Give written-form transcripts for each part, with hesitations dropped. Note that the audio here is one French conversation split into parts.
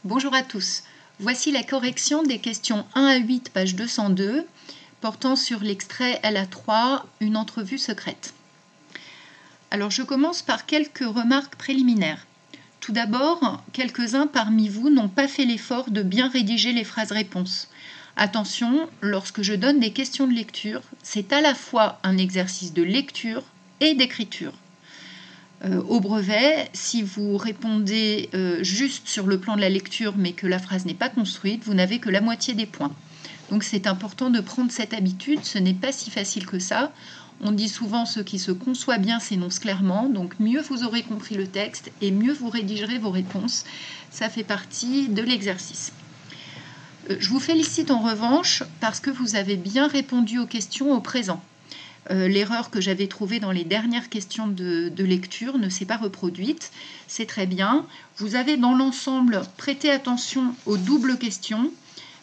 Bonjour à tous. Voici la correction des questions 1 à 8, page 202, portant sur l'extrait LA3, une entrevue secrète. Alors je commence par quelques remarques préliminaires. Tout d'abord, quelques-uns parmi vous n'ont pas fait l'effort de bien rédiger les phrases-réponses. Attention, lorsque je donne des questions de lecture, c'est à la fois un exercice de lecture et d'écriture. Au brevet, si vous répondez juste sur le plan de la lecture mais que la phrase n'est pas construite, vous n'avez que la moitié des points. Donc c'est important de prendre cette habitude, ce n'est pas si facile que ça. On dit souvent ce qui se conçoit bien s'énonce clairement, donc mieux vous aurez compris le texte et mieux vous rédigerez vos réponses. Ça fait partie de l'exercice. Je vous félicite en revanche parce que vous avez bien répondu aux questions au présent. L'erreur que j'avais trouvée dans les dernières questions de lecture ne s'est pas reproduite. C'est très bien. Vous avez dans l'ensemble prêté attention aux doubles questions,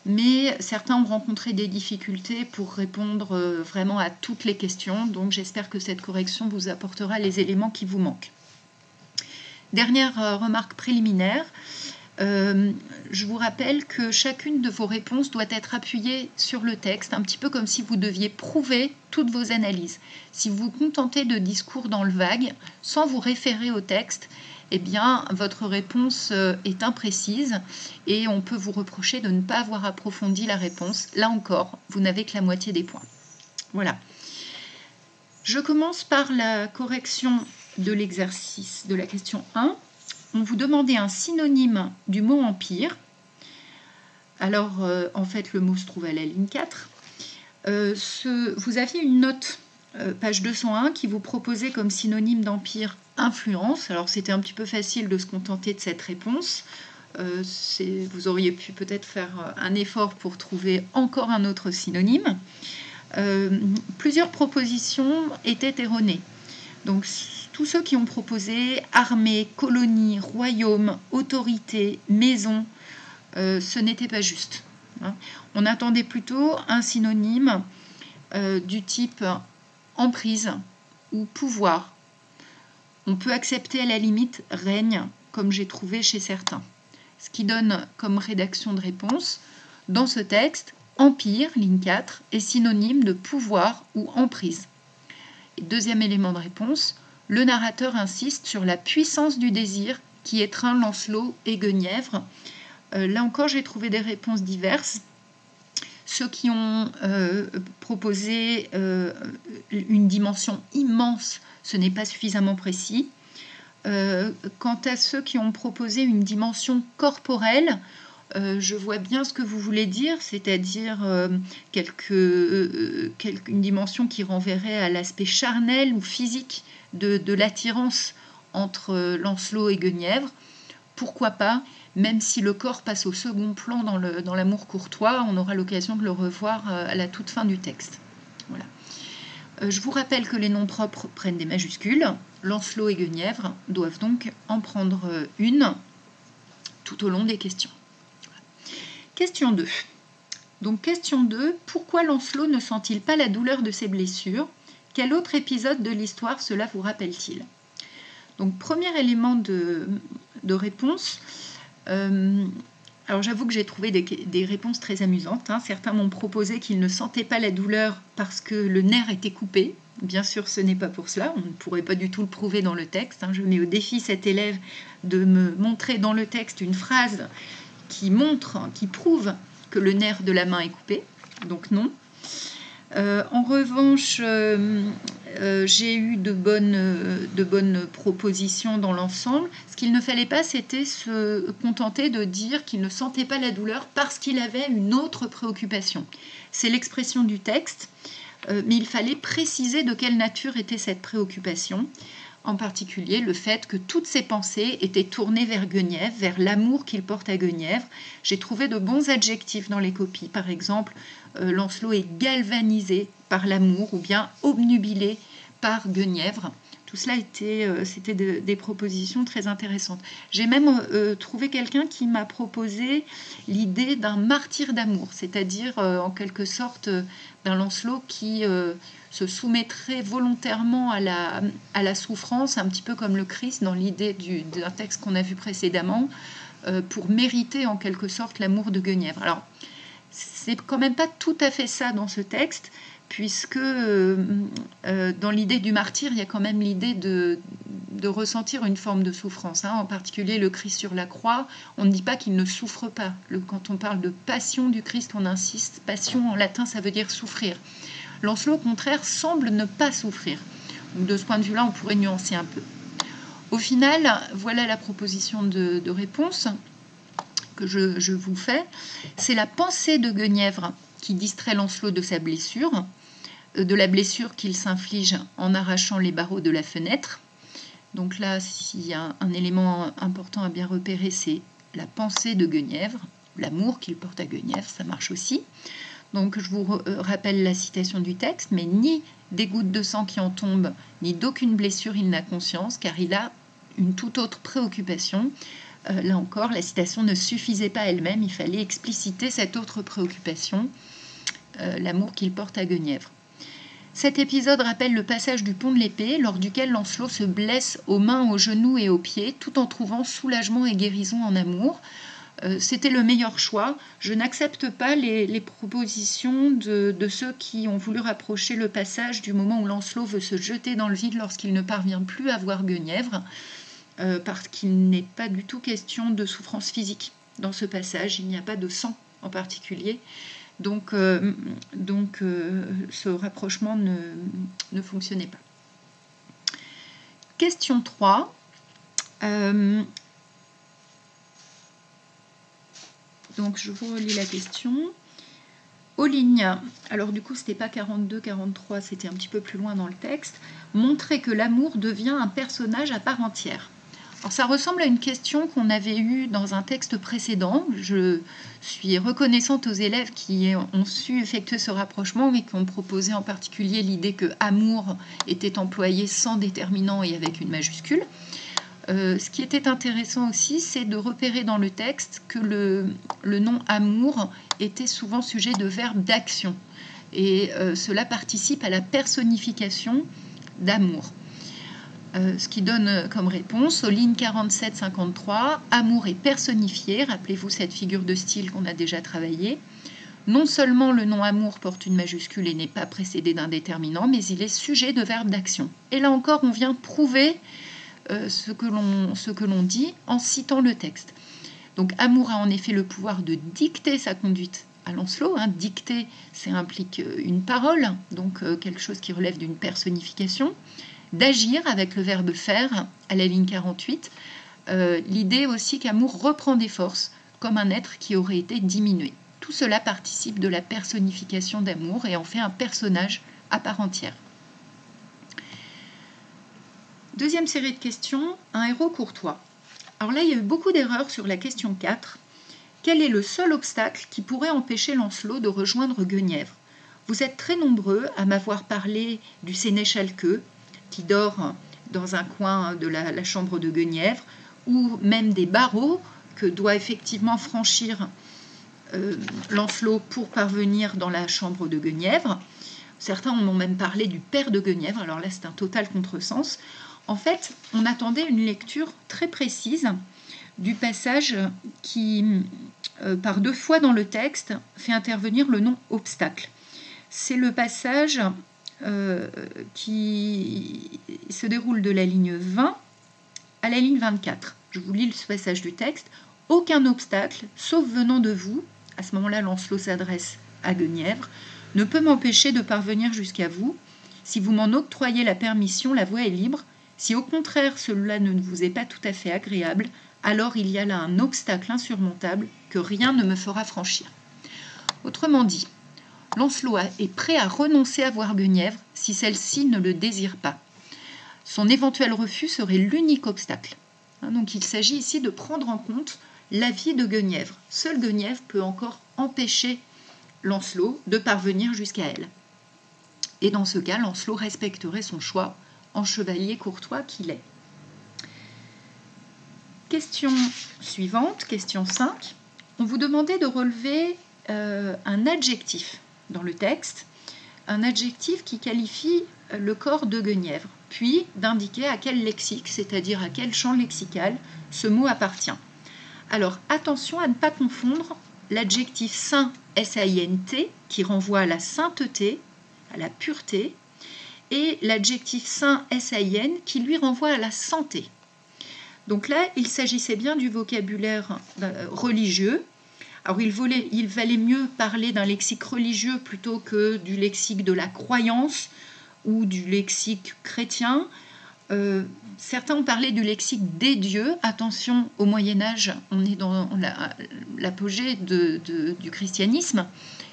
mais certains ont rencontré des difficultés pour répondre vraiment à toutes les questions. Donc j'espère que cette correction vous apportera les éléments qui vous manquent. Dernière remarque préliminaire. Je vous rappelle que chacune de vos réponses doit être appuyée sur le texte, un petit peu comme si vous deviez prouver toutes vos analyses. Si vous vous contentez de discours dans le vague, sans vous référer au texte, eh bien, votre réponse est imprécise et on peut vous reprocher de ne pas avoir approfondi la réponse. Là encore, vous n'avez que la moitié des points. Voilà. Je commence par la correction de l'exercice de la question 1. On vous demandait un synonyme du mot empire. Alors, en fait, le mot se trouve à la ligne 4. Vous aviez une note, page 201, qui vous proposait comme synonyme d'empire influence. Alors, c'était un petit peu facile de se contenter de cette réponse. Vous auriez pu peut-être faire un effort pour trouver encore un autre synonyme. Plusieurs propositions étaient erronées. Donc, tous ceux qui ont proposé armée, colonie, royaume, autorité, maison, ce n'était pas juste. On attendait plutôt un synonyme du type emprise ou pouvoir. On peut accepter à la limite règne, comme j'ai trouvé chez certains. Ce qui donne comme rédaction de réponse, dans ce texte, empire, ligne 4, est synonyme de pouvoir ou emprise. Et deuxième élément de réponse, le narrateur insiste sur la puissance du désir qui étreint Lancelot et Guenièvre. Là encore, j'ai trouvé des réponses diverses. Ceux qui ont proposé une dimension immense, ce n'est pas suffisamment précis. Quant à ceux qui ont proposé une dimension corporelle, je vois bien ce que vous voulez dire, c'est-à-dire une dimension qui renverrait à l'aspect charnel ou physique de l'attirance entre Lancelot et Guenièvre. Pourquoi pas, même si le corps passe au second plan dans l'amour courtois, on aura l'occasion de le revoir à la toute fin du texte. Voilà. Je vous rappelle que les noms propres prennent des majuscules. Lancelot et Guenièvre doivent donc en prendre une tout au long des questions. Question 2. Donc question 2, pourquoi Lancelot ne sent-il pas la douleur de ses blessures? Quel autre épisode de l'histoire cela vous rappelle-t-il? Donc premier élément de réponse. Alors j'avoue que j'ai trouvé des réponses très amusantes. Certains m'ont proposé qu'ils ne sentaient pas la douleur parce que le nerf était coupé. Bien sûr, ce n'est pas pour cela. On ne pourrait pas du tout le prouver dans le texte. Je mets au défi cet élève de me montrer dans le texte une phrase qui prouve que le nerf de la main est coupé. Donc non. En revanche, j'ai eu de bonnes propositions dans l'ensemble. Ce qu'il ne fallait pas, c'était se contenter de dire qu'il ne sentait pas la douleur parce qu'il avait une autre préoccupation. C'est l'expression du texte, mais il fallait préciser de quelle nature était cette préoccupation. En particulier le fait que toutes ses pensées étaient tournées vers Guenièvre, vers l'amour qu'il porte à Guenièvre. J'ai trouvé de bons adjectifs dans les copies. Par exemple, Lancelot est galvanisé par l'amour ou bien obnubilé par Guenièvre. Tout cela c'était des propositions très intéressantes. J'ai même trouvé quelqu'un qui m'a proposé l'idée d'un martyr d'amour, c'est-à-dire en quelque sorte d'un Lancelot qui se soumettrait volontairement à la souffrance, un petit peu comme le Christ dans l'idée d'un texte qu'on a vu précédemment, pour mériter en quelque sorte l'amour de Guenièvre. Alors, c'est quand même pas tout à fait ça dans ce texte, puisque dans l'idée du martyr, il y a quand même l'idée de ressentir une forme de souffrance. En particulier le Christ sur la croix, on ne dit pas qu'il ne souffre pas. Quand on parle de passion du Christ, on insiste. Passion en latin, ça veut dire souffrir. Lancelot, au contraire, semble ne pas souffrir. Donc, de ce point de vue-là, on pourrait nuancer un peu. Au final, voilà la proposition de réponse que je vous fais. C'est la pensée de Guenièvre qui distrait Lancelot de sa blessure, de la blessure qu'il s'inflige en arrachant les barreaux de la fenêtre. Donc là, s'il y a un élément important à bien repérer, c'est la pensée de Guenièvre, l'amour qu'il porte à Guenièvre, ça marche aussi. Donc je vous rappelle la citation du texte, mais ni des gouttes de sang qui en tombent, ni d'aucune blessure il n'a conscience, car il a une toute autre préoccupation. Là encore, la citation ne suffisait pas elle-même, il fallait expliciter cette autre préoccupation, l'amour qu'il porte à Guenièvre. Cet épisode rappelle le passage du pont de l'épée, lors duquel Lancelot se blesse aux mains, aux genoux et aux pieds, tout en trouvant soulagement et guérison en amour. C'était le meilleur choix. Je n'accepte pas les propositions de ceux qui ont voulu rapprocher le passage du moment où Lancelot veut se jeter dans le vide lorsqu'il ne parvient plus à voir Guenièvre, parce qu'il n'est pas du tout question de souffrance physique dans ce passage. Il n'y a pas de sang en particulier. Donc ce rapprochement ne fonctionnait pas. Question 3. Donc je vous relis la question. Aux lignes, alors du coup c'était pas 42, 43, c'était un petit peu plus loin dans le texte. Montrer que l'amour devient un personnage à part entière. Alors ça ressemble à une question qu'on avait eue dans un texte précédent. Je suis reconnaissante aux élèves qui ont su effectuer ce rapprochement, mais qui ont proposé en particulier l'idée que amour était employé sans déterminant et avec une majuscule. Ce qui était intéressant aussi, c'est de repérer dans le texte que le nom amour était souvent sujet de verbe d'action. Et cela participe à la personnification d'amour. Ce qui donne comme réponse aux lignes 47-53, amour est personnifié, rappelez-vous cette figure de style qu'on a déjà travaillée. Non seulement le nom amour porte une majuscule et n'est pas précédé d'un déterminant, mais il est sujet de verbe d'action. Et là encore, on vient prouver ce que l'on dit en citant le texte. Donc amour a en effet le pouvoir de dicter sa conduite à Lancelot. Dicter, ça implique une parole, donc quelque chose qui relève d'une personnification. D'agir avec le verbe faire à la ligne 48. L'idée aussi qu'amour reprend des forces comme un être qui aurait été diminué. Tout cela participe de la personnification d'amour et en fait un personnage à part entière. Deuxième série de questions, un héros courtois. Alors là, il y a eu beaucoup d'erreurs sur la question 4. Quel est le seul obstacle qui pourrait empêcher Lancelot de rejoindre Guenièvre? Vous êtes très nombreux à m'avoir parlé du sénéchal Queux, qui dort dans un coin de la chambre de Guenièvre, ou même des barreaux que doit effectivement franchir Lancelot pour parvenir dans la chambre de Guenièvre. Certains m'ont même parlé du père de Guenièvre, alors là c'est un total contresens. En fait, on attendait une lecture très précise du passage qui, par 2 fois dans le texte, fait intervenir le nom obstacle. C'est le passage qui se déroule de la ligne 20 à la ligne 24. Je vous lis ce passage du texte. « Aucun obstacle, sauf venant de vous », à ce moment-là Lancelot s'adresse à Guenièvre, « ne peut m'empêcher de parvenir jusqu'à vous. Si vous m'en octroyez la permission, la voie est libre. Si au contraire cela ne vous est pas tout à fait agréable, alors il y a là un obstacle insurmontable que rien ne me fera franchir. » Autrement dit, Lancelot est prêt à renoncer à voir Guenièvre si celle-ci ne le désire pas. Son éventuel refus serait l'unique obstacle. Donc il s'agit ici de prendre en compte l'avis de Guenièvre. Seule Guenièvre peut encore empêcher Lancelot de parvenir jusqu'à elle. Et dans ce cas, Lancelot respecterait son choix en chevalier courtois qu'il est. Question suivante, question 5. On vous demandait de relever un adjectif dans le texte, un adjectif qui qualifie le corps de Guenièvre, puis d'indiquer à quel lexique, c'est-à-dire à quel champ lexical, ce mot appartient. Alors, attention à ne pas confondre l'adjectif saint, S-A-I-N-T, qui renvoie à la sainteté, à la pureté, et l'adjectif saint, S-A-I-N, qui lui renvoie à la santé. Donc là, il s'agissait bien du vocabulaire religieux. Alors, il valait mieux parler d'un lexique religieux plutôt que du lexique de la croyance ou du lexique chrétien. Certains ont parlé du lexique des dieux. Attention, au Moyen-Âge, on est dans l'apogée du christianisme.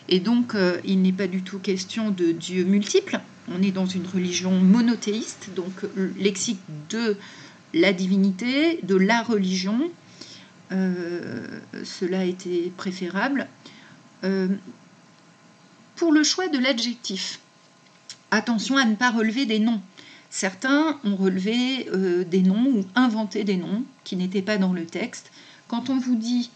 Et donc, il n'est pas du tout question de dieux multiples. On est dans une religion monothéiste, donc lexique de la divinité, de la religion. Cela était préférable. Pour le choix de l'adjectif, attention à ne pas relever des noms. Certains ont relevé des noms ou inventé des noms qui n'étaient pas dans le texte. Quand on vous dit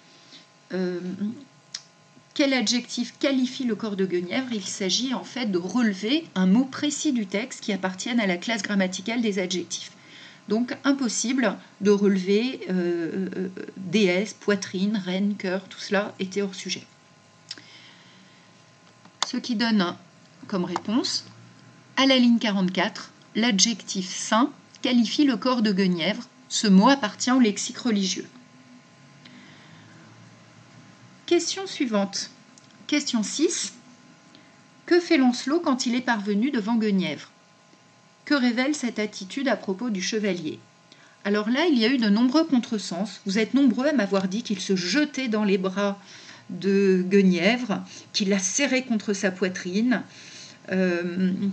quel adjectif qualifie le corps de Guenièvre, il s'agit en fait de relever un mot précis du texte qui appartienne à la classe grammaticale des adjectifs. Donc impossible de relever déesse, poitrine, reine, cœur, tout cela était hors sujet. Ce qui donne comme réponse, à la ligne 44, l'adjectif saint qualifie le corps de Guenièvre. Ce mot appartient au lexique religieux. Question suivante. Question 6. Que fait Lancelot quand il est parvenu devant Guenièvre? Que révèle cette attitude à propos du chevalier? Alors là, il y a eu de nombreux contresens. Vous êtes nombreux à m'avoir dit qu'il se jetait dans les bras de Guenièvre, qu'il la serrait contre sa poitrine,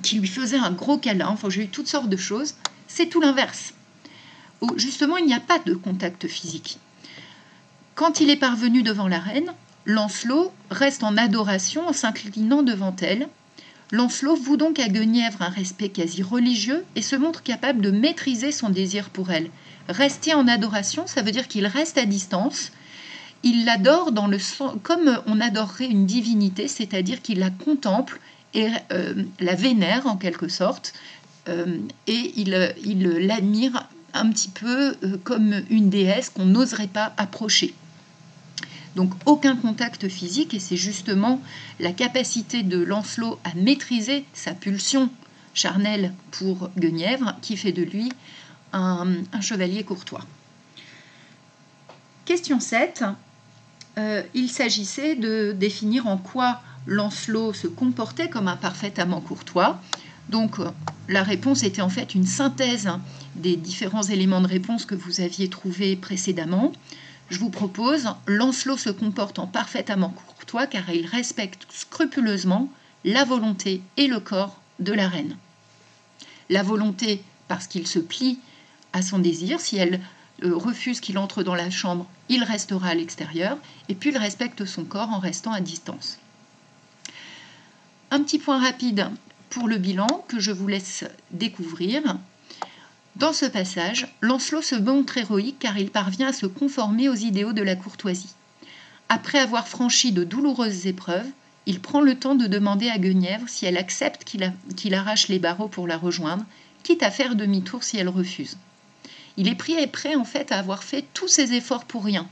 qu'il lui faisait un gros câlin. Enfin, j'ai eu toutes sortes de choses. C'est tout l'inverse. Justement, il n'y a pas de contact physique. Quand il est parvenu devant la reine, Lancelot reste en adoration en s'inclinant devant elle. Lancelot voue donc à Guenièvre un respect quasi religieux et se montre capable de maîtriser son désir pour elle. Rester en adoration, ça veut dire qu'il reste à distance. Il l'adore comme on adorerait une divinité, c'est-à-dire qu'il la contemple et la vénère en quelque sorte, et il l'admire un petit peu comme une déesse qu'on n'oserait pas approcher. Donc aucun contact physique, et c'est justement la capacité de Lancelot à maîtriser sa pulsion charnelle pour Guenièvre qui fait de lui un chevalier courtois. Question 7. Il s'agissait de définir en quoi Lancelot se comportait comme un parfait amant courtois. Donc la réponse était en fait une synthèse des différents éléments de réponse que vous aviez trouvés précédemment. Je vous propose, Lancelot se comporte en parfait amant courtois car il respecte scrupuleusement la volonté et le corps de la reine. La volonté parce qu'il se plie à son désir. Si elle refuse qu'il entre dans la chambre, il restera à l'extérieur. Et puis il respecte son corps en restant à distance. Un petit point rapide pour le bilan que je vous laisse découvrir. Dans ce passage, Lancelot se montre héroïque car il parvient à se conformer aux idéaux de la courtoisie. Après avoir franchi de douloureuses épreuves, il prend le temps de demander à Guenièvre si elle accepte qu'il arrache les barreaux pour la rejoindre, quitte à faire demi-tour si elle refuse. Il est prêt en fait à avoir fait tous ses efforts pour rien.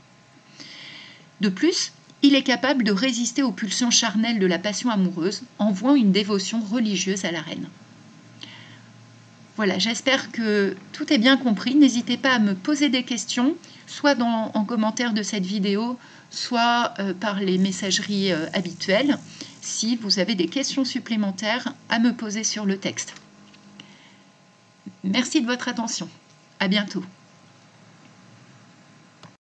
De plus, il est capable de résister aux pulsions charnelles de la passion amoureuse en vouant une dévotion religieuse à la reine. Voilà, j'espère que tout est bien compris. N'hésitez pas à me poser des questions, soit en commentaire de cette vidéo, soit par les messageries habituelles, si vous avez des questions supplémentaires à me poser sur le texte. Merci de votre attention. À bientôt.